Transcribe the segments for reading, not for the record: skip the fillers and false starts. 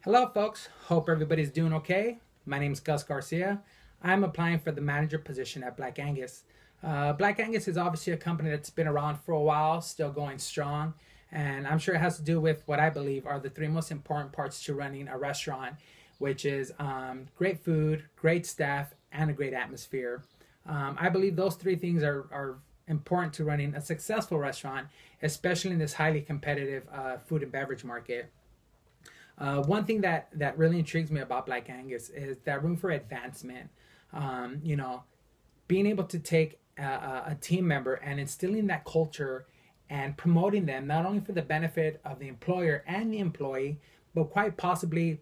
Hello, folks. Hope everybody's doing okay. My name is G.Garcia. I'm applying for the manager position at Black Angus. Black Angus is obviously a company that's been around for a while, still going strong, and I'm sure it has to do with what I believe are the three most important parts to running a restaurant, which is great food, great staff, and a great atmosphere. I believe those three things are important to running a successful restaurant, especially in this highly competitive food and beverage market. One thing that really intrigues me about Black Angus is that room for advancement. Um, you know, Being able to take a team member and instilling that culture and promoting them not only for the benefit of the employer and the employee, but quite possibly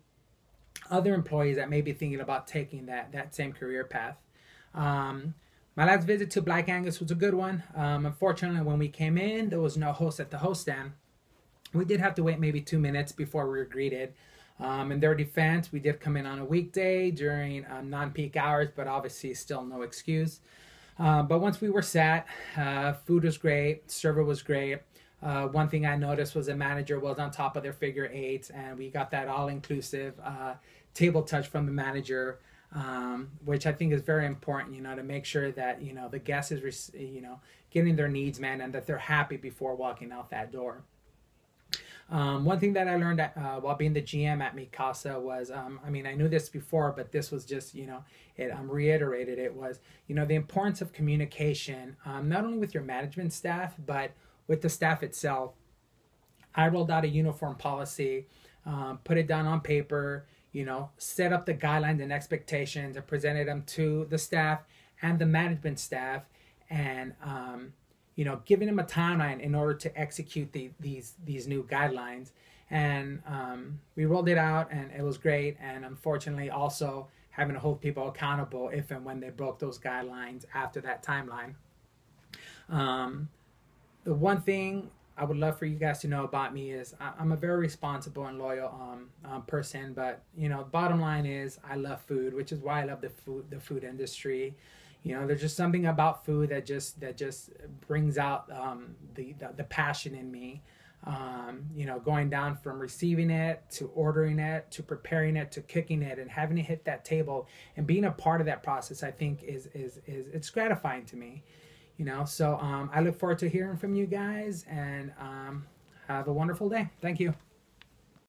other employees that may be thinking about taking that same career path. Um, my last visit to Black Angus was a good one. Unfortunately, when we came in, there was no host at the host stand. We did have to wait maybe 2 minutes before we were greeted. In their defense, we did come in on a weekday during non-peak hours, but obviously still no excuse. But once we were sat, food was great, server was great. One thing I noticed was the manager was on top of their figure eights, and we got that all-inclusive table touch from the manager, which I think is very important. To make sure that the guest is getting their needs met and that they're happy before walking out that door. One thing that I learned while being the GM at Mi Casa was, I knew this before, but this was just, it reiterated it was, the importance of communication, not only with your management staff, but with the staff itself. I rolled out a uniform policy, put it down on paper, set up the guidelines and expectations and presented them to the staff and the management staff, and giving them a timeline in order to execute these new guidelines. And we rolled it out, and it was great. And unfortunately, also having to hold people accountable if and when they broke those guidelines after that timeline. The one thing I would love for you guys to know about me is I'm a very responsible and loyal person. But bottom line is I love food, which is why I love the food industry. There's just something about food that just brings out the passion in me. Going down from receiving it to ordering it to preparing it to cooking it and having it hit that table and being a part of that process, I think is it's gratifying to me. So I look forward to hearing from you guys, and have a wonderful day. Thank you.